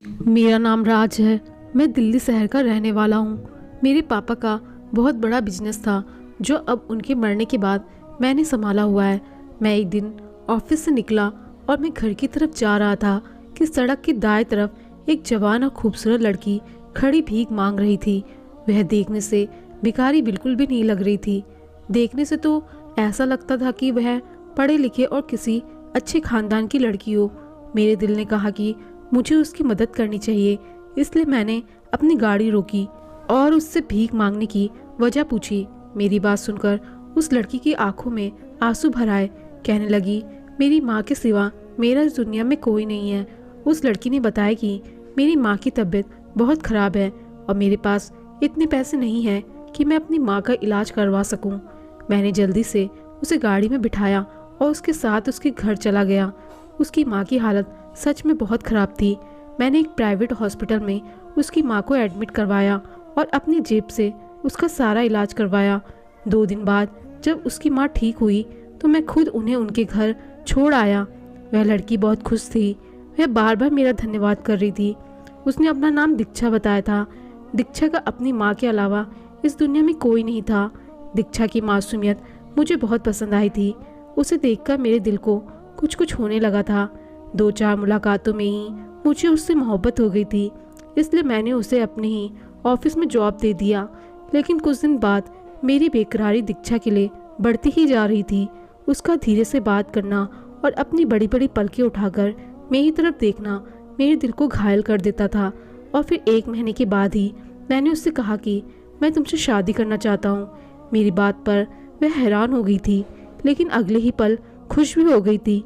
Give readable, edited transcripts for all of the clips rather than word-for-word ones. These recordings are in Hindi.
मेरा नाम राज है। मैं दिल्ली शहर का रहने वाला हूँ। मेरे पापा का बहुत बड़ा बिजनेस था जो अब उनके मरने के बाद मैंने संभाला हुआ है। मैं एक दिन ऑफिस से निकला और मैं घर की तरफ जा रहा था कि सड़क के दाएं तरफ एक जवान और खूबसूरत लड़की खड़ी भीख मांग रही थी। वह देखने से भिखारी बिल्कुल भी नहीं लग रही थी। देखने से तो ऐसा लगता था कि वह पढ़े लिखे और किसी अच्छे खानदान की लड़की हो। मेरे दिल ने कहा कि मुझे उसकी मदद करनी चाहिए, इसलिए मैंने अपनी गाड़ी रोकी और उससे भीख मांगने की वजह पूछी। मेरी बात सुनकर उस लड़की की आंखों में आंसू भर आए। कहने लगी, मेरी माँ के सिवा मेरा इस दुनिया में कोई नहीं है। उस लड़की ने बताया कि मेरी माँ की तबीयत बहुत ख़राब है और मेरे पास इतने पैसे नहीं हैं कि मैं अपनी माँ का इलाज करवा सकूं। मैंने जल्दी से उसे गाड़ी में बिठाया और उसके साथ उसके घर चला गया। उसकी माँ की हालत सच में बहुत ख़राब थी। मैंने एक प्राइवेट हॉस्पिटल में उसकी माँ को एडमिट करवाया और अपनी जेब से उसका सारा इलाज करवाया। 2 दिन बाद जब उसकी माँ ठीक हुई तो मैं खुद उन्हें उनके घर छोड़ आया। वह लड़की बहुत खुश थी। वह बार बार मेरा धन्यवाद कर रही थी। उसने अपना नाम दीक्षा बताया था। दीक्षा का अपनी माँ के अलावा इस दुनिया में कोई नहीं था। दीक्षा की मासूमियत मुझे बहुत पसंद आई थी। उसे देखकर मेरे दिल को कुछ कुछ होने लगा था। 2-4 मुलाकातों में ही मुझे उससे मोहब्बत हो गई थी, इसलिए मैंने उसे अपने ही ऑफिस में जॉब दे दिया। लेकिन कुछ दिन बाद मेरी बेकरारी दीक्षा के लिए बढ़ती ही जा रही थी। उसका धीरे से बात करना और अपनी बड़ी बड़ी पलकें उठाकर मेरी तरफ देखना मेरे दिल को घायल कर देता था। और फिर 1 महीने के बाद ही मैंने उससे कहा कि मैं तुमसे शादी करना चाहता हूँ। मेरी बात पर वह हैरान हो गई थी, लेकिन अगले ही पल खुश भी हो गई थी।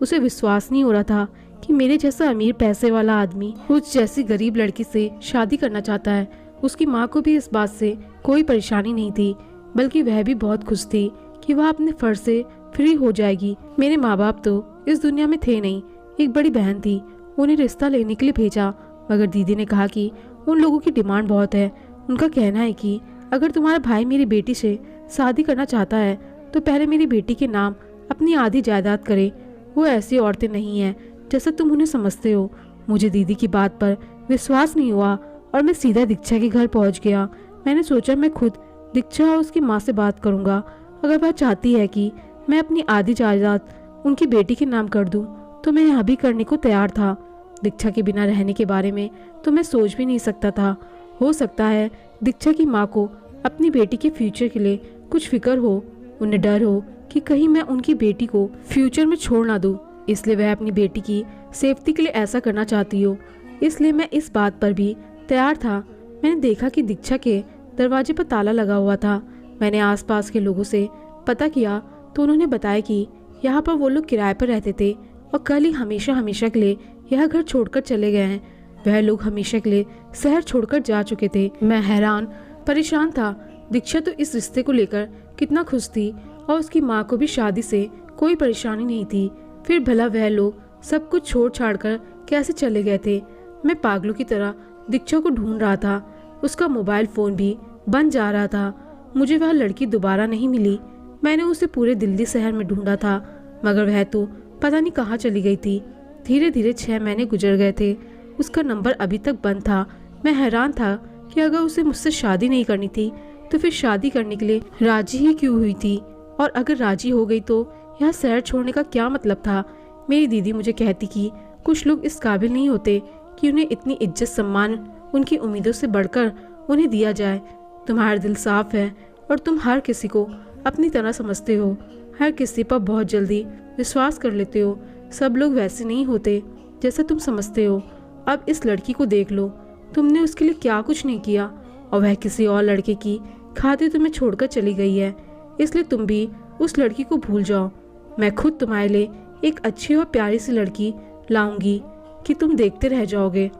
उसे विश्वास नहीं हो रहा था कि मेरे जैसा अमीर पैसे वाला आदमी उस जैसी गरीब लड़की से शादी करना चाहता है। उसकी माँ को भी इस बात से कोई परेशानी नहीं थी, बल्कि वह भी बहुत खुश थी कि वह अपने फर्ज से फ्री हो जाएगी। मेरे माँ बाप तो इस दुनिया में थे नहीं। एक बड़ी बहन थी, उन्हें रिश्ता लेने के लिए भेजा, मगर दीदी ने कहा कि उन लोगों की डिमांड बहुत है। उनका कहना है कि अगर तुम्हारा भाई मेरी बेटी से शादी करना चाहता है तो पहले मेरी बेटी के नाम अपनी आधी जायदाद करे। वो ऐसी औरतें नहीं हैं जैसा तुम उन्हें समझते हो। मुझे दीदी की बात पर विश्वास नहीं हुआ और मैं सीधा दीक्षा के घर पहुंच गया। मैंने सोचा मैं खुद दीक्षा और उसकी माँ से बात करूंगा। अगर वह चाहती है कि मैं अपनी आधी जायदाद उनकी बेटी के नाम कर दूं तो मैं यह भी करने को तैयार था। दीक्षा के बिना रहने के बारे में तो मैं सोच भी नहीं सकता था। हो सकता है दीक्षा की माँ को अपनी बेटी के फ्यूचर के लिए कुछ फिक्र हो। उन्हें डर हो कि कहीं मैं उनकी बेटी को फ्यूचर में छोड़ ना दूं, इसलिए वह अपनी बेटी की सेफ्टी के लिए ऐसा करना चाहती हो। इसलिए मैं इस बात पर भी तैयार था। मैंने देखा कि दीक्षा के दरवाजे पर ताला लगा हुआ था। मैंने आसपास के लोगों से पता किया तो उन्होंने बताया कि यहाँ पर वो लोग किराए पर रहते थे और कल ही हमेशा हमेशा के लिए यह घर छोड़कर चले गए हैं। वह लोग हमेशा के लिए शहर छोड़कर जा चुके थे। मैं हैरान परेशान था। दीक्षा तो इस रिश्ते को लेकर कितना खुश थी और उसकी माँ को भी शादी से कोई परेशानी नहीं थी। फिर भला वह लोग सब कुछ छोड़ छाड़ कर कैसे चले गए थे। मैं पागलों की तरह दीक्षा को ढूंढ रहा था। उसका मोबाइल फ़ोन भी बन जा रहा था। मुझे वह लड़की दोबारा नहीं मिली। मैंने उसे पूरे दिल्ली शहर में ढूंढा था, मगर वह तो पता नहीं कहाँ चली गई थी। धीरे धीरे 6 महीने गुजर गए थे। उसका नंबर अभी तक बंद था। मैं हैरान था कि अगर उसे मुझसे शादी नहीं करनी थी तो फिर शादी करने के लिए राजी ही क्यों हुई थी, और अगर राजी हो गई तो यह शहर छोड़ने का क्या मतलब था। मेरी दीदी मुझे कहती कि कुछ लोग इस काबिल नहीं होते कि उन्हें इतनी इज्जत सम्मान उनकी उम्मीदों से बढ़कर उन्हें दिया जाए। तुम्हारा दिल साफ है और तुम हर किसी को अपनी तरह समझते हो। हर किसी पर बहुत जल्दी विश्वास कर लेते हो। सब लोग वैसे नहीं होते जैसा तुम समझते हो। अब इस लड़की को देख लो, तुमने उसके लिए क्या कुछ नहीं किया और वह किसी और लड़के की खातिर तुम्हें छोड़कर चली गई है। इसलिए तुम भी उस लड़की को भूल जाओ। मैं खुद तुम्हारे लिए एक अच्छी और प्यारी सी लड़की लाऊंगी कि तुम देखते रह जाओगे।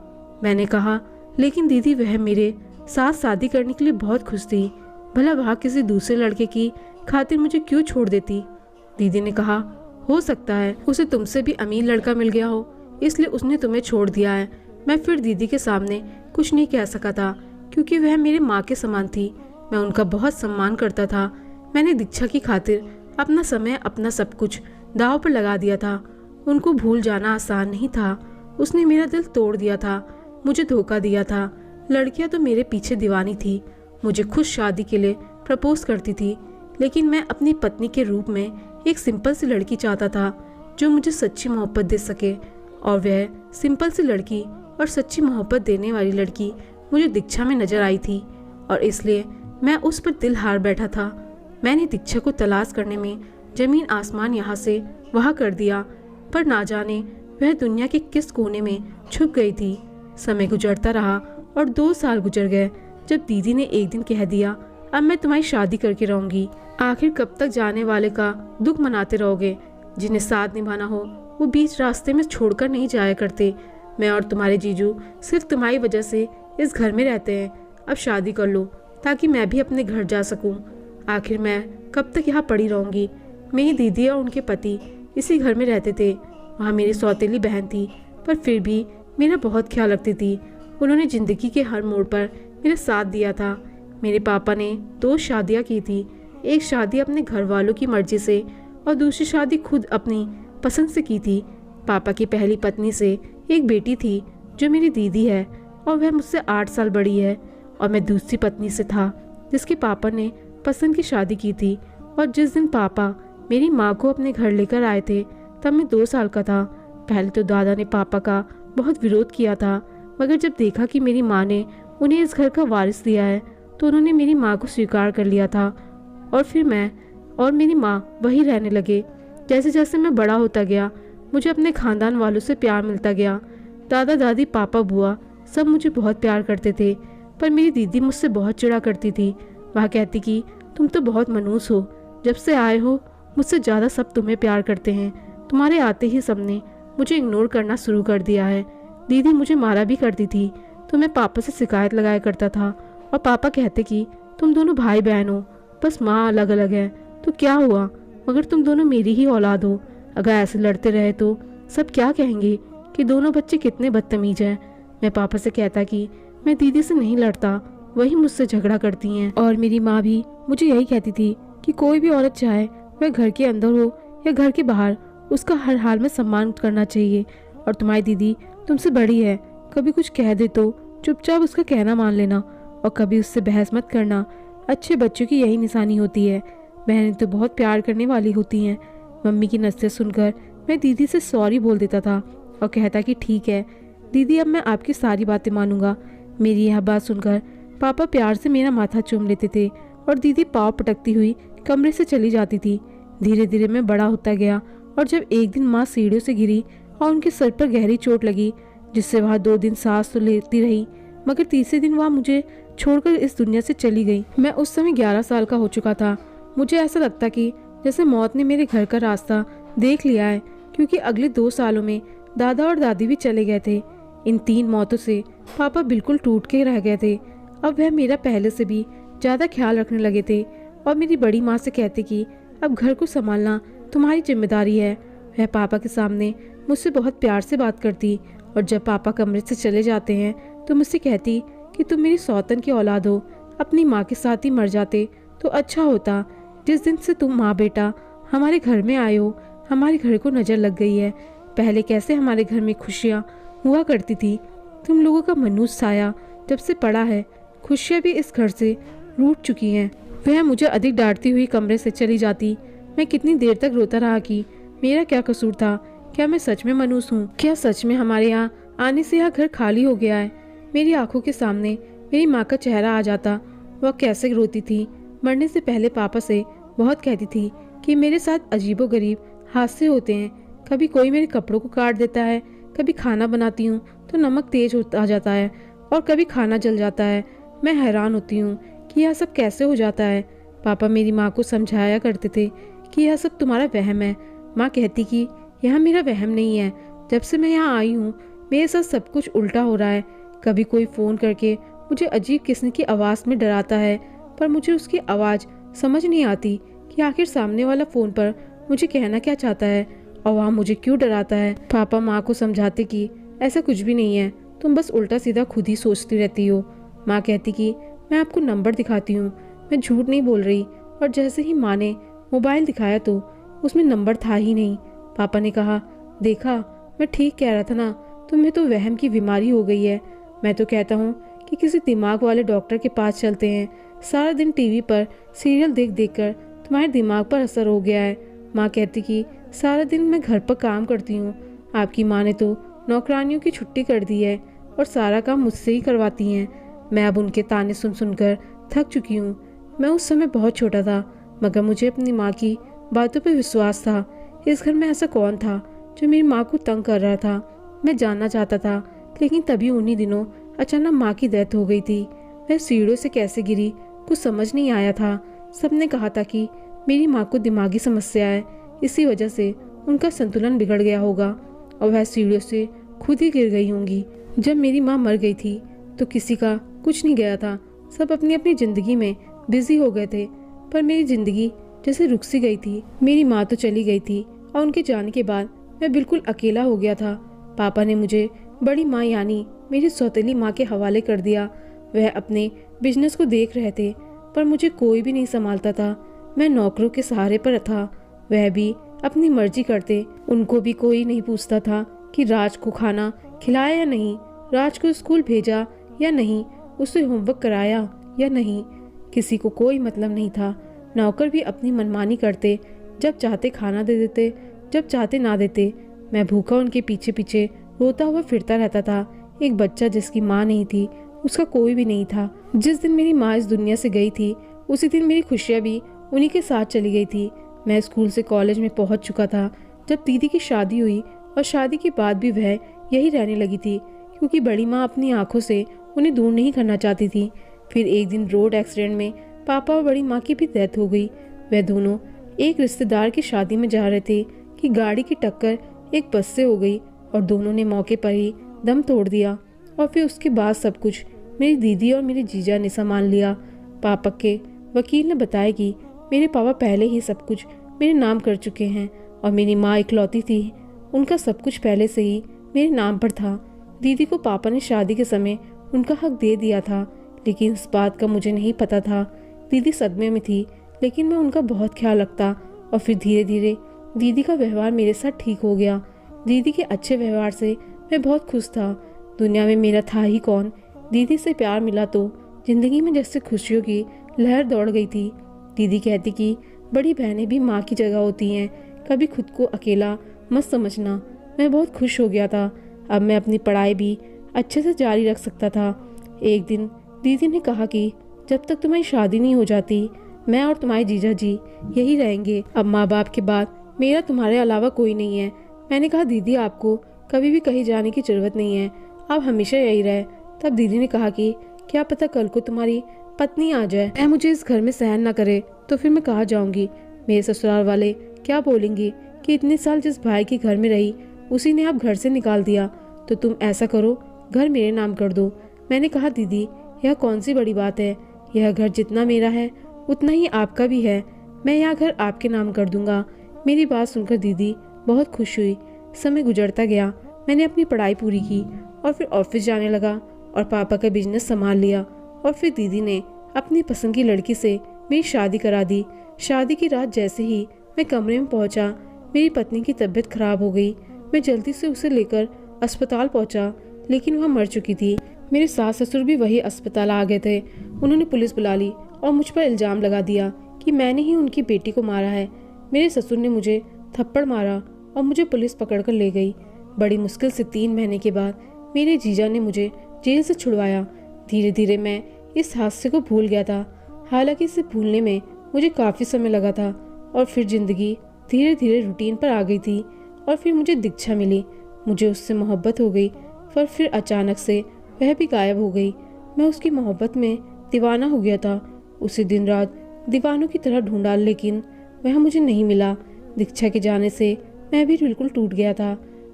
मैंने कहा, लेकिन दीदी वह मेरे साथ शादी करने के लिए बहुत खुश थी। भला वह किसी दूसरे लड़के की खातिर मुझे क्यों छोड़ देती। दीदी ने कहा, हो सकता है उसे तुमसे भी अमीर लड़का मिल गया हो, इसलिए उसने तुम्हें छोड़ दिया है। मैं फिर दीदी के सामने कुछ नहीं कह सका था क्योंकि वह मेरे माँ के समान थी। मैं उनका बहुत सम्मान करता था। मैंने दीक्षा की खातिर अपना समय अपना सब कुछ दांव पर लगा दिया था। उनको भूल जाना आसान नहीं था। उसने मेरा दिल तोड़ दिया था। मुझे धोखा दिया था। लड़कियां तो मेरे पीछे दीवानी थी, मुझे खुद शादी के लिए प्रपोज करती थी, लेकिन मैं अपनी पत्नी के रूप में एक सिंपल सी लड़की चाहता था जो मुझे सच्ची मोहब्बत दे सके। और वह सिंपल सी लड़की और सच्ची मोहब्बत देने वाली लड़की मुझे दीक्षा में नजर आई थी, और इसलिए मैं उस पर दिल हार बैठा था। मैंने दीक्षा को तलाश करने में जमीन आसमान यहाँ से वहाँ कर दिया, पर ना जाने वह दुनिया के किस कोने में छुप गई थी। समय गुजरता रहा और 2 साल गुजर गए, जब दीदी ने एक दिन कह दिया, अब मैं तुम्हारी शादी करके रहूंगी। आखिर कब तक जाने वाले का दुख मनाते रहोगे? जिन्हें साथ निभाना हो वो बीच रास्ते में छोड़कर नहीं जाया करते। मैं और तुम्हारे जीजू सिर्फ तुम्हारी वजह से इस घर में रहते हैं। अब शादी कर लो ताकि मैं भी अपने घर जा सकूं। आखिर मैं कब तक यहाँ पड़ी रहूंगी? मेरी दीदी और उनके पति इसी घर में रहते थे। वहाँ मेरी सौतेली बहन थी, पर फिर भी मेरा बहुत ख्याल रखती थी। उन्होंने ज़िंदगी के हर मोड़ पर मेरा साथ दिया था। मेरे पापा ने 2 शादियाँ की थी, एक शादी अपने घर वालों की मर्जी से और दूसरी शादी खुद अपनी पसंद से की थी। पापा की पहली पत्नी से एक बेटी थी जो मेरी दीदी है, और वह मुझसे 8 साल बड़ी है। और मैं दूसरी पत्नी से था जिसके पापा ने पसंद की शादी की थी। और जिस दिन पापा मेरी माँ को अपने घर लेकर आए थे तब मैं 2 साल का था। पहले तो दादा ने पापा का बहुत विरोध किया था, मगर जब देखा कि मेरी माँ ने उन्हें इस घर का वारिस दिया है तो उन्होंने मेरी माँ को स्वीकार कर लिया था। और फिर मैं और मेरी माँ वहीं रहने लगे। जैसे जैसे मैं बड़ा होता गया मुझे अपने खानदान वालों से प्यार मिलता गया। दादा दादी पापा बुआ सब मुझे बहुत प्यार करते थे, पर मेरी दीदी मुझसे बहुत चिढ़ा करती थी। वह कहती कि तुम तो बहुत मनूस हो, जब से आए हो मुझसे ज़्यादा सब तुम्हें प्यार करते हैं। तुम्हारे आते ही सबने मुझे इग्नोर करना शुरू कर दिया है। दीदी मुझे मारा भी करती थी तो मैं पापा से शिकायत लगाया करता था, और पापा कहते कि तुम दोनों भाई बहन हो, बस माँ अलग अलग है तो क्या हुआ, मगर तुम दोनों मेरी ही औलाद हो। अगर ऐसे लड़ते रहे तो सब क्या कहेंगे कि दोनों बच्चे कितने बदतमीज हैं। मैं पापा से कहता कि मैं दीदी से नहीं लड़ता, वही मुझसे झगड़ा करती हैं। और मेरी माँ भी मुझे यही कहती थी कि कोई भी औरत चाहे वह घर के अंदर हो या घर के बाहर, उसका हर हाल में सम्मान करना चाहिए। और तुम्हारी दीदी तुमसे बड़ी है, कभी कुछ कह दे तो चुपचाप उसका कहना मान लेना, और कभी उससे बहस मत करना। अच्छे बच्चों की यही निशानी होती है। बहनें तो बहुत प्यार करने वाली होती हैं। मम्मी की नसीहत सुनकर मैं दीदी से सॉरी बोल देता था और कहता कि ठीक है दीदी, अब मैं आपकी सारी बातें मानूंगा। मेरी यह बात सुनकर पापा प्यार से मेरा माथा चूम लेते थे और दीदी पाँव पटकती हुई कमरे से चली जाती थी। धीरे धीरे मैं बड़ा होता गया, और जब एक दिन माँ सीढ़ियों से गिरी और उनके सर पर गहरी चोट लगी, जिससे वह 2 दिन सांस तो लेती रही, मगर तीसरे दिन वह मुझे छोड़कर इस दुनिया से चली गई। मैं उस समय 11 साल का हो चुका था। मुझे ऐसा लगता कि जैसे मौत ने मेरे घर का रास्ता देख लिया है, क्योंकि अगले 2 सालों में दादा और दादी भी चले गए थे। इन 3 मौतों से पापा बिल्कुल टूट के रह गए थे। अब वह मेरा पहले से भी ज़्यादा ख्याल रखने लगे थे, और मेरी बड़ी माँ से कहते कि अब घर को संभालना तुम्हारी जिम्मेदारी है। वह पापा के सामने मुझसे बहुत प्यार से बात करती, और जब पापा कमरे से चले जाते हैं तो मुझसे कहती कि तुम मेरी सौतन की औलाद हो, अपनी माँ के साथ ही मर जाते तो अच्छा होता। जिस दिन से तुम माँ बेटा हमारे घर में आए हो, हमारे घर को नज़र लग गई है। पहले कैसे हमारे घर में खुशियाँ हुआ करती थी, तुम लोगों का मनूस साया जब से पड़ा है, खुशियाँ भी इस घर से रूठ चुकी हैं। वह मुझे अधिक डांटती हुई कमरे से चली जाती। मैं कितनी देर तक रोता रहा कि मेरा क्या कसूर था, क्या मैं सच में मनूस हूँ, क्या सच में हमारे यहाँ आने से यह घर खाली हो गया है। मेरी आंखों के सामने मेरी माँ का चेहरा आ जाता। वह कैसे रोती थी। मरने से पहले पापा से बहुत कहती थी कि मेरे साथ अजीबोगरीब हादसे होते हैं। कभी कोई मेरे कपड़ों को काट देता है, कभी खाना बनाती हूँ तो नमक तेज आ जाता है, और कभी खाना जल जाता है। मैं हैरान होती हूँ कि यह सब कैसे हो जाता है। पापा मेरी माँ को समझाया करते थे कि यह सब तुम्हारा वहम है। माँ कहती कि यह मेरा वहम नहीं है, जब से मैं यहाँ आई हूँ मेरे साथ सब कुछ उल्टा हो रहा है। कभी कोई फ़ोन करके मुझे अजीब किस्म की आवाज़ में डराता है, पर मुझे उसकी आवाज़ समझ नहीं आती कि आखिर सामने वाला फ़ोन पर मुझे कहना क्या चाहता है और वह मुझे क्यों डराता है। पापा माँ को समझाते कि ऐसा कुछ भी नहीं है, तुम बस उल्टा सीधा खुद ही सोचती रहती हो। माँ कहती कि मैं आपको नंबर दिखाती हूँ, मैं झूठ नहीं बोल रही। और जैसे ही माँ ने मोबाइल दिखाया तो उसमें नंबर था ही नहीं। पापा ने कहा, देखा मैं ठीक कह रहा था ना, तुम्हें तो वहम की बीमारी हो गई है। मैं तो कहता हूँ कि किसी दिमाग वाले डॉक्टर के पास चलते हैं। सारा दिन टीवी पर सीरियल देख देख कर तुम्हारे दिमाग पर असर हो गया है। माँ कहती कि सारा दिन मैं घर पर काम करती हूँ। आपकी माँ ने तो नौकरानियों की छुट्टी कर दी है और सारा काम मुझसे ही करवाती हैं। मैं अब उनके ताने सुन सुनकर थक चुकी हूँ। मैं उस समय बहुत छोटा था, मगर मुझे अपनी माँ की बातों पर विश्वास था। इस घर में ऐसा कौन था जो मेरी माँ को तंग कर रहा था? मैं जानना चाहता था। लेकिन तभी उन्हीं दिनों अचानक माँ की डेथ हो गई थी। वह सीढ़ियों से कैसे गिरी कुछ समझ नहीं आया था। सबने कहा था कि मेरी माँ को दिमागी समस्या है, इसी वजह से उनका संतुलन बिगड़ गया होगा और वह सीढ़ियों से खुद ही गिर गई होंगी। जब मेरी माँ मर गई थी तो किसी का कुछ नहीं गया था। सब अपनी अपनी जिंदगी में बिजी हो गए थे, पर मेरी जिंदगी जैसे रुक सी गई थी। मेरी माँ तो चली गई थी और उनके जाने के बाद मैं बिल्कुल अकेला हो गया था। पापा ने मुझे बड़ी माँ यानी मेरी सौतेली माँ के हवाले कर दिया। वह अपने बिजनेस को देख रहे थे, पर मुझे कोई भी नहीं संभालता था। मैं नौकरों के सहारे पर था, वह भी अपनी मर्जी करते। उनको भी कोई नहीं पूछता था कि राज को खाना खिलाया या नहीं, राज को स्कूल भेजा या नहीं, उसे होमवर्क कराया या नहीं। किसी को कोई मतलब नहीं था। नौकर भी अपनी मनमानी करते, जब चाहते खाना दे देते, जब चाहते ना देते। मैं भूखा उनके पीछे पीछे रोता हुआ फिरता रहता था। एक बच्चा जिसकी माँ नहीं थी, उसका कोई भी नहीं था। जिस दिन मेरी माँ इस दुनिया से गई थी उसी दिन मेरी खुशियाँ भी उन्हीं के साथ चली गई थी। मैं स्कूल से कॉलेज में पहुंच चुका था जब दीदी की शादी हुई, और शादी के बाद भी वह यही रहने लगी थी, क्योंकि बड़ी माँ अपनी आंखों से उन्हें दूर नहीं करना चाहती थी। फिर एक दिन रोड एक्सीडेंट में पापा और बड़ी माँ की भी डेथ हो गई। वह दोनों एक रिश्तेदार की शादी में जा रहे थे कि गाड़ी की टक्कर एक बस से हो गई और दोनों ने मौके पर ही दम तोड़ दिया। और फिर उसके बाद सब कुछ मेरी दीदी और मेरे जीजा ने संभाल लिया। पापा के वकील ने बताया कि मेरे पापा पहले ही सब कुछ मेरे नाम कर चुके हैं और मेरी माँ इकलौती थी, उनका सब कुछ पहले से ही मेरे नाम पर था। दीदी को पापा ने शादी के समय उनका हक दे दिया था, लेकिन इस बात का मुझे नहीं पता था। दीदी सदमे में थी, लेकिन मैं उनका बहुत ख्याल रखता। और फिर धीरे धीरे दीदी का व्यवहार मेरे साथ ठीक हो गया। दीदी के अच्छे व्यवहार से मैं बहुत खुश था। दुनिया में मेरा था ही कौन। दीदी से प्यार मिला तो जिंदगी में जैसे खुशियों की लहर दौड़ गई थी। दीदी कहती कि बड़ी बहनें भी माँ की जगह होती हैं, कभी खुद को अकेला मत समझना। मैं बहुत खुश हो गया था। अब मैं अपनी पढ़ाई भी अच्छे से जारी रख सकता था। एक दिन दीदी ने कहा कि जब तक तुम्हारी शादी नहीं हो जाती मैं और तुम्हारे जीजा जी यही रहेंगे। अब माँ बाप के बाद मेरा तुम्हारे अलावा कोई नहीं है। मैंने कहा दीदी आपको कभी भी कहीं जाने की जरूरत नहीं है, आप हमेशा यही रहे। तब दीदी ने कहा कि क्या पता कल को तुम्हारी पत्नी आ जाए, मैं मुझे इस घर में सहन न करे तो फिर मैं कहाँ जाऊंगी। मेरे ससुराल वाले क्या बोलेंगे कि इतने साल जिस भाई के घर में रही उसी ने आप घर से निकाल दिया, तो तुम ऐसा करो घर मेरे नाम कर दो। मैंने कहा दीदी यह कौन सी बड़ी बात है, यह घर जितना मेरा है उतना ही आपका भी है, मैं यह घर आपके नाम कर दूंगा। मेरी बात सुनकर दीदी बहुत खुश हुई। समय गुजरता गया, मैंने अपनी पढ़ाई पूरी की और फिर ऑफिस जाने लगा और पापा का बिजनेस संभाल लिया। और फिर दीदी ने अपनी पसंद की लड़की से मेरी शादी करा दी। शादी की रात जैसे ही मैं कमरे में पहुंचा, मेरी पत्नी की तबीयत खराब हो गई। मैं जल्दी से उसे लेकर अस्पताल पहुंचा, लेकिन वह मर चुकी थी। मेरे सास ससुर भी वही अस्पताल आ गए थे। उन्होंने पुलिस बुला ली और मुझ पर इल्जाम लगा दिया कि मैंने ही उनकी बेटी को मारा है। मेरे ससुर ने मुझे थप्पड़ मारा और मुझे पुलिस पकड़कर ले गई। बड़ी मुश्किल से 3 महीने के बाद मेरे जीजा ने मुझे जेल से छुड़वाया। धीरे धीरे मैं इस हादसे को भूल गया था। हालांकि इसे भूलने में मुझे काफ़ी समय लगा था। और फिर जिंदगी धीरे धीरे रूटीन पर आ गई थी। और फिर मुझे दीक्षा मिली, मुझे उससे मोहब्बत हो गई। पर फिर अचानक से वह भी गायब हो गई। मैं उसकी मोहब्बत में दीवाना हो गया था। उसे दिन रात दीवानों की तरह ढूंढा, लेकिन वह मुझे नहीं मिला। दीक्षा के जाने से मैं भी बिल्कुल टूट गया था।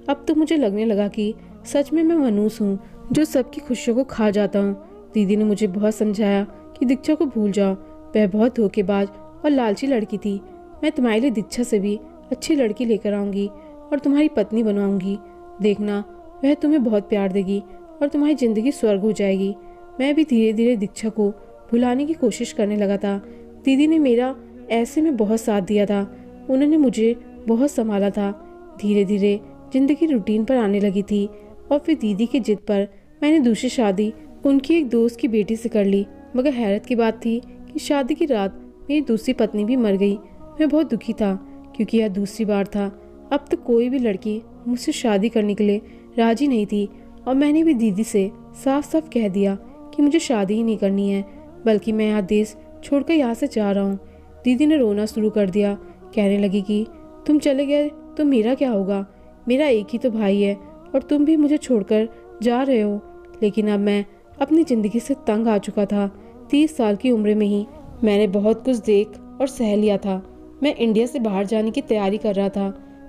अब तो मुझे लगने लगा कि सच में मैं मनूस हूँ जो सबकी खुशियों को खा जाता हूँ। दीदी ने मुझे बहुत समझाया कि दीक्षा को भूल जाओ, वह बहुत धोखेबाज और लालची लड़की थी। मैं तुम्हारे लिए दीक्षा से भी अच्छी लड़की लेकर आऊंगी और तुम्हारी पत्नी बनवाऊंगी। देखना वह तुम्हें बहुत प्यार देगी और तुम्हारी जिंदगी स्वर्ग हो जाएगी। मैं भी धीरे धीरे दीक्षा को भुलाने की कोशिश करने लगा था। दीदी ने मेरा ऐसे में बहुत साथ दिया था, उन्होंने मुझे बहुत संभाला था। धीरे धीरे जिंदगी रूटीन पर आने लगी थी और फिर दीदी की जिद पर मैंने दूसरी शादी उनकी एक दोस्त की बेटी से कर ली, मगर हैरत की बात थी कि शादी की रात मेरी दूसरी पत्नी भी मर गई। मैं बहुत दुखी था क्योंकि यह दूसरी बार था। अब तक कोई भी लड़की मुझसे शादी करने के लिए राजी नहीं थी और मैंने भी दीदी से साफ साफ कह दिया कि मुझे शादी ही नहीं करनी है, बल्कि मैं यहाँ देश छोड़कर यहाँ से जा रहा हूँ। दीदी ने रोना शुरू कर दिया, कहने लगी कि तुम चले गए तो मेरा क्या होगा, मेरा एक ही तो भाई है और तुम भी मुझे छोड़कर जा रहे हो। लेकिन अब मैं अपनी ज़िंदगी से तंग आ चुका था। 30 साल की उम्र में ही मैंने बहुत कुछ देख और सह लिया था। मैं इंडिया से बाहर जाने की तैयारी कर रहा था।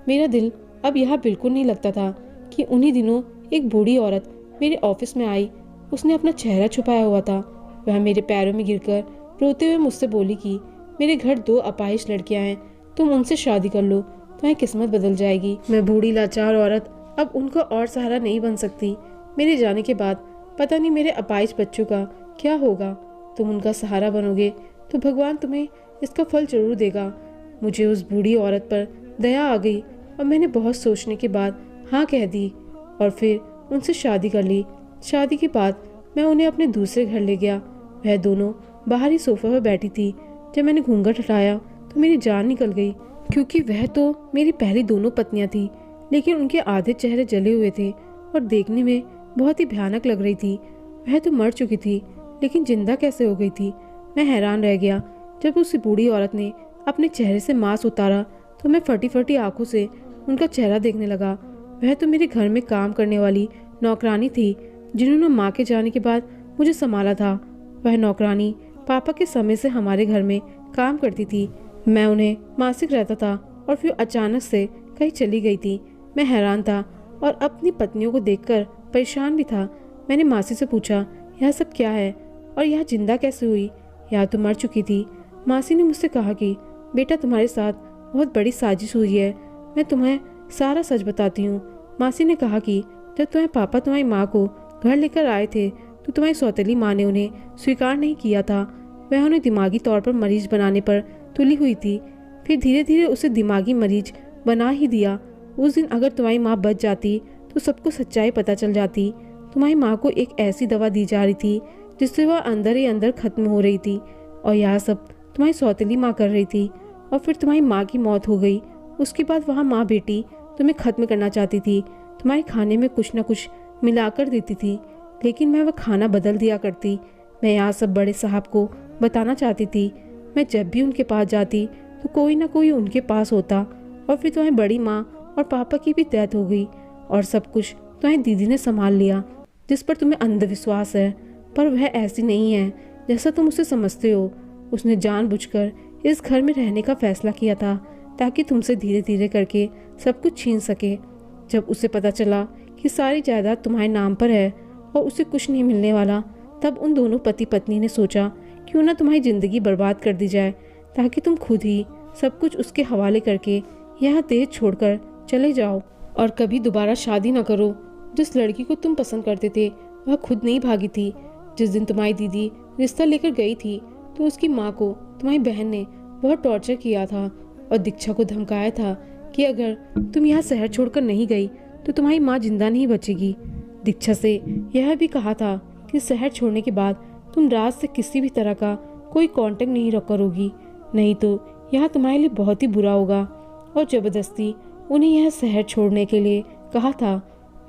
मेरा दिल अब यहाँ बिल्कुल नहीं लगता था कि उन्हीं दिनों एक बूढ़ी औरत मेरे ऑफिस में आई। उसने अपना चेहरा छुपाया हुआ था। वह मेरे पैरों में गिरकर रोते हुए मुझसे बोली कि मेरे घर 2 अपाहिज लड़कियां हैं, तुम उनसे शादी कर लो, तुम्हारी किस्मत बदल जाएगी। मैं बूढ़ी लाचार औरत अब उनका और सहारा नहीं बन सकती। मेरे जाने के बाद पता नहीं मेरे अपाहिज बच्चों का क्या होगा। तुम उनका सहारा बनोगे तो भगवान तुम्हें इसका फल जरूर देगा। मुझे उस बूढ़ी औरत पर दया आ गई और मैंने बहुत सोचने के बाद हाँ कह दी और फिर उनसे शादी कर ली। शादी के बाद मैं उन्हें अपने दूसरे घर ले गया। वह दोनों बाहरी सोफे पर बैठी थी। जब मैंने घूंघट हटाया तो मेरी जान निकल गई, क्योंकि वह तो मेरी पहली दोनों पत्नियां थी, लेकिन उनके आधे चेहरे जले हुए थे और देखने में बहुत ही भयानक लग रही थी। वह तो मर चुकी थी, लेकिन जिंदा कैसे हो गई थी? मैं हैरान रह गया। जब उस बूढ़ी औरत ने अपने चेहरे से मांस उतारा तो मैं फटी फटी आंखों से उनका चेहरा देखने लगा। वह तो मेरे घर में काम करने वाली नौकरानी थी, जिन्होंने माँ के जाने के बाद मुझे संभाला था। वह नौकरानी पापा के समय से हमारे घर में काम करती थी। मैं उन्हें मासिक रहता था और फिर अचानक से कहीं चली गई थी। मैं हैरान था और अपनी पत्नियों को देखकर परेशान भी था। मैंने मासी से पूछा, यह सब क्या है और यह जिंदा कैसे हुई? यह तो मर चुकी थी। मासी ने मुझसे कहा कि बेटा, तुम्हारे साथ बहुत बड़ी साजिश हुई है, मैं तुम्हें सारा सच बताती हूँ। मासी ने कहा कि जब तुम्हारे पापा तुम्हारी माँ को घर लेकर आए थे तो तुम्हारी सौतेली माँ ने उन्हें स्वीकार नहीं किया था। वह उन्हें दिमागी तौर पर मरीज बनाने पर तुली हुई थी। फिर धीरे धीरे उसे दिमागी मरीज बना ही दिया। उस दिन अगर तुम्हारी माँ बच जाती तो सबको सच्चाई पता चल जाती। तुम्हारी माँ को एक ऐसी दवा दी जा रही थी जिससे वह अंदर ही अंदर खत्म हो रही थी और यह सब तुम्हारी सौतेली माँ कर रही थी। और फिर तुम्हारी माँ की मौत हो गई। उसके बाद वहाँ माँ बेटी तुम्हें खत्म करना चाहती थी। तुम्हारे खाने में कुछ न कुछ मिलाकर देती थी, लेकिन मैं वह खाना बदल दिया करती। मैं यहाँ सब बड़े साहब को बताना चाहती थी। मैं जब भी उनके पास जाती तो कोई ना कोई उनके पास होता। और फिर तुम्हारी बड़ी माँ और पापा की भी डेथ हो गई और सब कुछ तुम्हारी दीदी ने संभाल लिया, जिस पर तुम्हें अंधविश्वास है, पर वह ऐसी नहीं है जैसा तुम उसे समझते हो। उसने जानबूझकर इस घर में रहने का फैसला किया था ताकि तुमसे धीरे धीरे करके सब कुछ छीन सके। जब उसे पता चला कि सारी जायदाद तुम्हारे नाम पर है और उसे कुछ नहीं मिलने वाला, तब उन दोनों पति पत्नी ने सोचा क्यों ना तुम्हारी जिंदगी बर्बाद कर दी जाए ताकि तुम खुद ही सब कुछ उसके हवाले करके यह देश छोड़कर चले जाओ और कभी दोबारा शादी न करो। जिस लड़की को तुम पसंद करते थे वह खुद नहीं भागी थी। जिस दिन तुम्हारी दीदी रिश्ता लेकर गई थी तो उसकी माँ को तुम्हारी बहन ने बहुत टॉर्चर किया था और दीक्षा को धमकाया था कि अगर तुम यहाँ शहर छोड़कर नहीं गई तो तुम्हारी माँ जिंदा नहीं बचेगी। दीक्षा से यह भी कहा था कि शहर छोड़ने के बाद तुम राज से किसी भी तरह का कोई कांटेक्ट नहीं करोगी, नहीं तो यह तुम्हारे लिए बहुत ही बुरा होगा। और जबरदस्ती उन्हें यह शहर छोड़ने के लिए कहा था।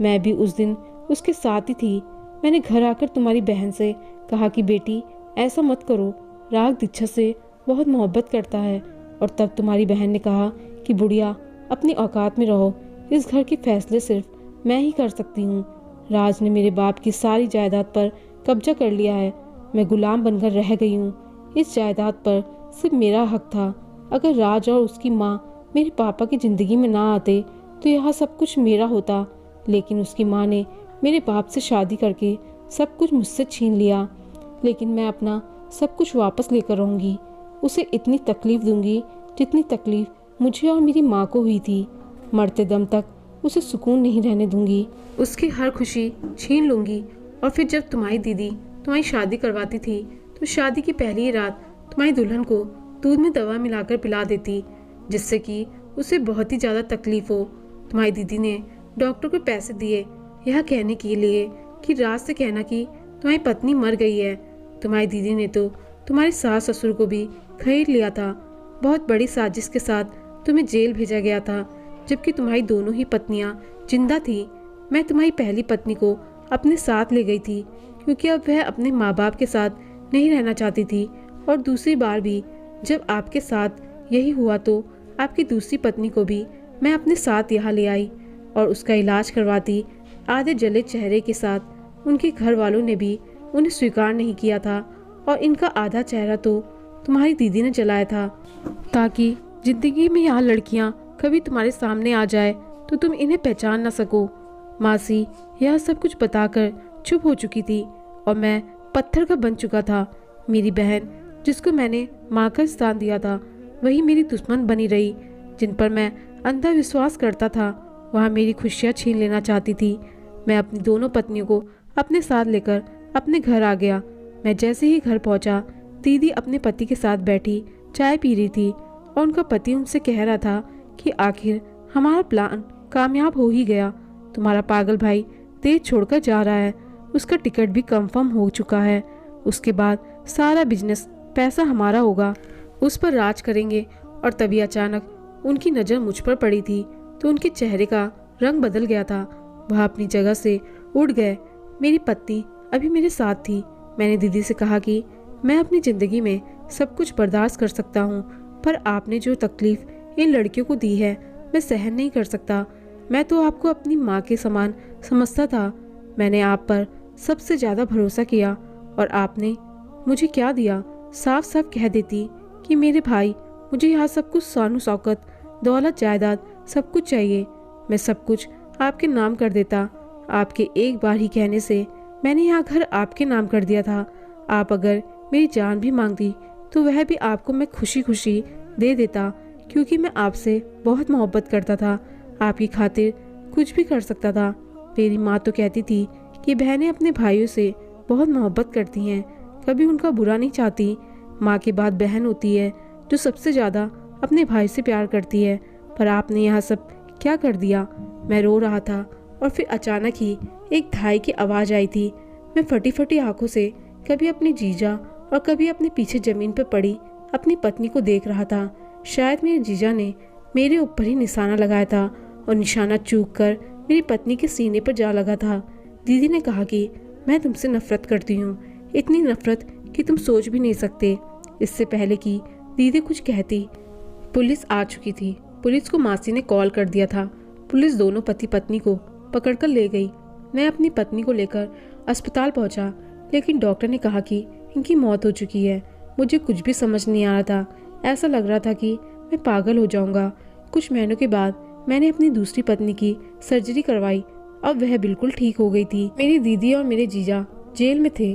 मैं भी उस दिन उसके साथ ही थी। मैंने घर आकर तुम्हारी बहन से कहा कि बेटी ऐसा मत करो, राग दीक्षा से बहुत मोहब्बत करता है। और तब तुम्हारी बहन ने कहा कि बुढ़िया अपनी औकात में रहो, इस घर के फैसले सिर्फ मैं ही कर सकती हूँ। राज ने मेरे बाप की सारी जायदाद पर कब्जा कर लिया है। मैं गुलाम बनकर रह गई हूँ। इस जायदाद पर सिर्फ मेरा हक था। अगर राज और उसकी माँ मेरे पापा की ज़िंदगी में ना आते तो यह सब कुछ मेरा होता, लेकिन उसकी माँ ने मेरे बाप से शादी करके सब कुछ मुझसे छीन लिया। लेकिन मैं अपना सब कुछ वापस लेकर रहूँगी। उसे इतनी तकलीफ़ दूंगी जितनी तकलीफ़ मुझे और मेरी माँ को हुई थी। मरते दम तक उसे सुकून नहीं रहने दूंगी। उसकी हर खुशी छीन लूँगी। और फिर जब तुम्हारी दीदी तुम्हारी शादी करवाती थी तो शादी की पहली रात तुम्हारी दुल्हन को दूध में दवा मिलाकर पिला देती, जिससे कि उसे बहुत ही ज़्यादा तकलीफ हो। तुम्हारी दीदी ने डॉक्टर को पैसे दिए यह कहने के लिए कि रात से कहना कि तुम्हारी पत्नी मर गई है। तुम्हारी दीदी ने तो तुम्हारे सास ससुर को भी खरीद लिया था। बहुत बड़ी साजिश के साथ तुम्हें जेल भेजा गया था, जबकि तुम्हारी दोनों ही पत्नियां जिंदा थी। मैं तुम्हारी पहली पत्नी को अपने साथ ले गई थी क्योंकि अब वह अपने माँ बाप के साथ नहीं रहना चाहती थी, और दूसरी बार भी जब आपके साथ यही हुआ तो आपकी दूसरी पत्नी को भी मैं अपने साथ यहाँ ले आई और उसका इलाज करवाती। आधे जले चेहरे के साथ उनके घर वालों ने भी उन्हें स्वीकार नहीं किया था, और इनका आधा चेहरा तो तुम्हारी दीदी ने जलाया था ताकि जिंदगी में यहाँ लड़कियाँ कभी तुम्हारे सामने आ जाए तो तुम इन्हें पहचान ना सको। मासी यह सब कुछ बताकर चुप हो चुकी थी और मैं पत्थर का बन चुका था। मेरी बहन जिसको मैंने माँ का स्थान दिया था वही मेरी दुश्मन बनी रही। जिन पर मैं अंधा विश्वास करता था वह मेरी खुशियाँ छीन लेना चाहती थी। मैं अपनी दोनों पत्नियों को अपने साथ लेकर अपने घर आ गया। मैं जैसे ही घर पहुंचा, दीदी अपने पति के साथ बैठी चाय पी रही थी और उनका पति उनसे कह रहा था कि आखिर हमारा प्लान कामयाब हो ही गया। तुम्हारा पागल भाई देश छोड़कर जा रहा है, उसका टिकट भी कंफर्म हो चुका है। उसके बाद सारा बिजनेस पैसा हमारा होगा, उस पर राज करेंगे। और तभी अचानक उनकी नज़र मुझ पर पड़ी थी तो उनके चेहरे का रंग बदल गया था। वह अपनी जगह से उठ गए। मेरी पत्नी अभी मेरे साथ थी। मैंने दीदी से कहा कि मैं अपनी ज़िंदगी में सब कुछ बर्दाश्त कर सकता हूँ, पर आपने जो तकलीफ़ इन लड़कियों को दी है मैं सहन नहीं कर सकता। मैं तो आपको अपनी माँ के समान समझता था। मैंने आप पर सबसे ज़्यादा भरोसा किया और आपने मुझे क्या दिया? साफ साफ कह देती कि मेरे भाई मुझे यहाँ सब कुछ, शान शौकत, दौलत, जायदाद सब कुछ चाहिए। मैं सब कुछ आपके नाम कर देता। आपके एक बार ही कहने से मैंने यहाँ घर आपके नाम कर दिया था। आप अगर मेरी जान भी मांगती तो वह भी आपको मैं खुशी खुशी दे देता, क्योंकि मैं आपसे बहुत मोहब्बत करता था। आपकी खातिर कुछ भी कर सकता था। मेरी माँ तो कहती थी कि बहनें अपने भाइयों से बहुत मोहब्बत करती हैं, कभी उनका बुरा नहीं चाहती। माँ के बाद बहन होती है जो सबसे ज़्यादा अपने भाई से प्यार करती है। पर आपने यह सब क्या कर दिया? मैं रो रहा था और फिर अचानक ही एक धाई की आवाज़ आई थी। मैं फटी फटी आंखों से कभी अपनी जीजा और कभी अपने पीछे ज़मीन पर पड़ी अपनी पत्नी को देख रहा था। शायद मेरे जीजा ने मेरे ऊपर ही निशाना लगाया था और निशाना चूक कर मेरी पत्नी के सीने पर जा लगा था। दीदी ने कहा कि मैं तुमसे नफरत करती हूँ, इतनी नफरत कि तुम सोच भी नहीं सकते। इससे पहले कि दीदी कुछ कहती, पुलिस आ चुकी थी। पुलिस को मासी ने कॉल कर दिया था। पुलिस दोनों पति पत्नी को पकड़कर ले गई। मैं अपनी पत्नी को लेकर अस्पताल पहुंचा, लेकिन डॉक्टर ने कहा कि इनकी मौत हो चुकी है। मुझे कुछ भी समझ नहीं आ रहा था। ऐसा लग रहा था कि मैं पागल हो जाऊंगा। कुछ महीनों के बाद मैंने अपनी दूसरी पत्नी की सर्जरी करवाई। अब वह बिल्कुल ठीक हो गई थी। मेरी दीदी और मेरे जीजा जेल में थे।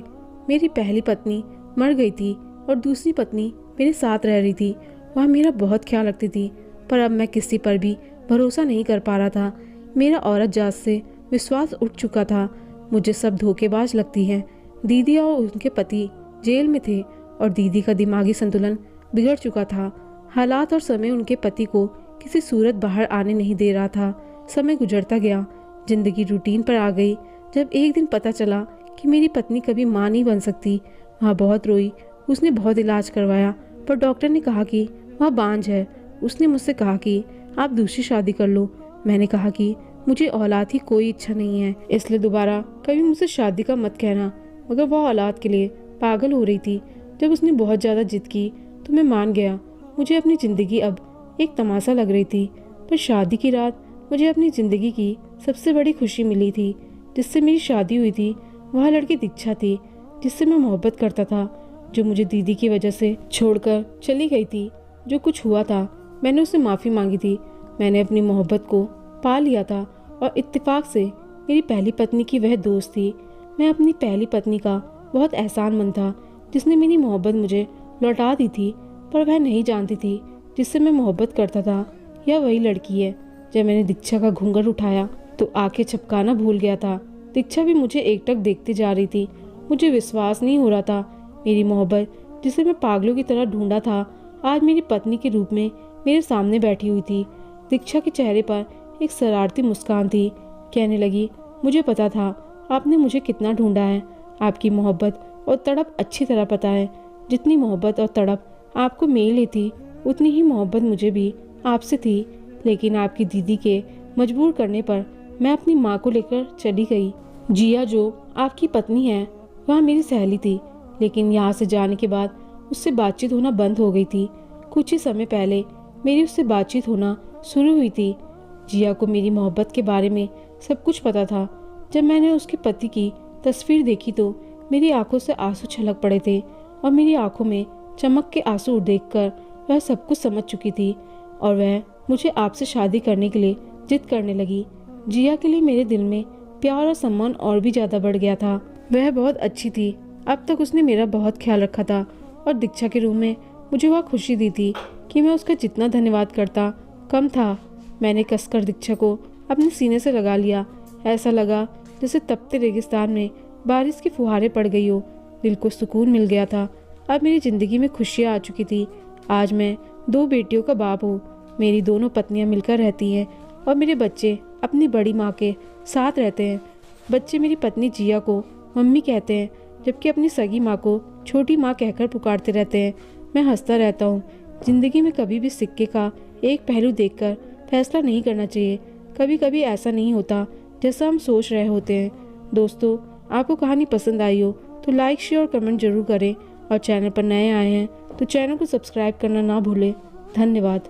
मेरी पहली पत्नी मर गई थी और दूसरी पत्नी मेरे साथ रह रही थी। वह मेरा बहुत ख्याल रखती थी, पर अब मैं किसी पर भी भरोसा नहीं कर पा रहा था। मेरा औरत जात से विश्वास उठ चुका था। मुझे सब धोखेबाज लगती हैं। दीदी और उनके पति जेल में थे और दीदी का दिमागी संतुलन बिगड़ चुका था। हालात और समय उनके पति को किसी सूरत बाहर आने नहीं दे रहा था। समय गुजरता गया, जिंदगी रूटीन पर आ गई। जब एक दिन पता चला कि मेरी पत्नी कभी माँ नहीं बन सकती, वह बहुत रोई। उसने बहुत इलाज करवाया, पर डॉक्टर ने कहा कि वह बांझ है। उसने मुझसे कहा कि आप दूसरी शादी कर लो। मैंने कहा कि मुझे औलाद की कोई इच्छा नहीं है, इसलिए दोबारा कभी मुझसे शादी का मत कहना। मगर वह औलाद के लिए पागल हो रही थी। जब उसने बहुत ज़्यादा जिद की तो मैं मान गया। मुझे अपनी ज़िंदगी अब एक तमाशा लग रही थी, पर शादी की रात मुझे अपनी ज़िंदगी की सबसे बड़ी खुशी मिली थी। जिससे मेरी शादी हुई थी वह लड़की दीक्षा थी, जिससे मैं मोहब्बत करता था, जो मुझे दीदी की वजह से छोड़कर चली गई थी। जो कुछ हुआ था मैंने उससे माफ़ी मांगी थी। मैंने अपनी मोहब्बत को पा लिया था और इत्तेफाक से मेरी पहली पत्नी की वह दोस्त थी। मैं अपनी पहली पत्नी का बहुत एहसानमंद था, जिसने मेरी मोहब्बत मुझे लौटा दी थी, पर वह नहीं जानती थी जिससे मैं मोहब्बत करता था यह वही लड़की है। जब मैंने दीक्षा का घूंघट उठाया तो आंखें झपकाना भूल गया था। दीक्षा भी मुझे एकटक देखती जा रही थी। मुझे विश्वास नहीं हो रहा था। मेरी मोहब्बत, जिसे मैं पागलों की तरह ढूंढा था, आज मेरी पत्नी के रूप में मेरे सामने बैठी हुई थी। दीक्षा के चेहरे पर एक शरारती मुस्कान थी। कहने लगी, मुझे पता था आपने मुझे कितना ढूंढा है। आपकी मोहब्बत और तड़प अच्छी तरह पता है। जितनी मोहब्बत और तड़प आपको मेरे थी, उतनी ही मोहब्बत मुझे भी आपसे थी। लेकिन आपकी दीदी के मजबूर करने पर मैं अपनी माँ को लेकर चली गई। जिया जो आपकी पत्नी है, वह मेरी सहेली थी, लेकिन यहाँ से जाने के बाद उससे बातचीत होना बंद हो गई थी। कुछ ही समय पहले मेरी उससे बातचीत होना शुरू हुई थी। जिया को मेरी मोहब्बत के बारे में सब कुछ पता था। जब मैंने उसके पति की तस्वीर देखी तो मेरी आंखों से आंसू छलक पड़े थे और मेरी आंखों में चमक के आंसू देखकर वह सब कुछ समझ चुकी थी और वह मुझे आपसे शादी करने के लिए जिद करने लगी। जिया के लिए मेरे दिल में प्यार और सम्मान और भी ज़्यादा बढ़ गया था। वह बहुत अच्छी थी। अब तक उसने मेरा बहुत ख्याल रखा था और दीक्षा के रूप में मुझे वह खुशी दी थी कि मैं उसका जितना धन्यवाद करता कम था। मैंने कसकर दीक्षा को अपने सीने से लगा लिया। ऐसा लगा जैसे तपते रेगिस्तान में बारिश की फुहारें पड़ गई हो। दिल को सुकून मिल गया था। अब मेरी ज़िंदगी में खुशियाँ आ चुकी थी। आज मैं 2 बेटियों का बाप हूँ। मेरी दोनों पत्नियाँ मिलकर रहती हैं और मेरे बच्चे अपनी बड़ी माँ के साथ रहते हैं। बच्चे मेरी पत्नी जिया को मम्मी कहते हैं, जबकि अपनी सगी माँ को छोटी माँ कहकर पुकारते रहते हैं। मैं हंसता रहता हूँ। जिंदगी में कभी भी सिक्के का एक पहलू देखकर फैसला नहीं करना चाहिए। कभी कभी ऐसा नहीं होता जैसा हम सोच रहे होते हैं। दोस्तों, आपको कहानी पसंद आई हो तो लाइक, शेयर और कमेंट जरूर करें और चैनल पर नए आए हैं तो चैनल को सब्सक्राइब करना ना भूलें। धन्यवाद।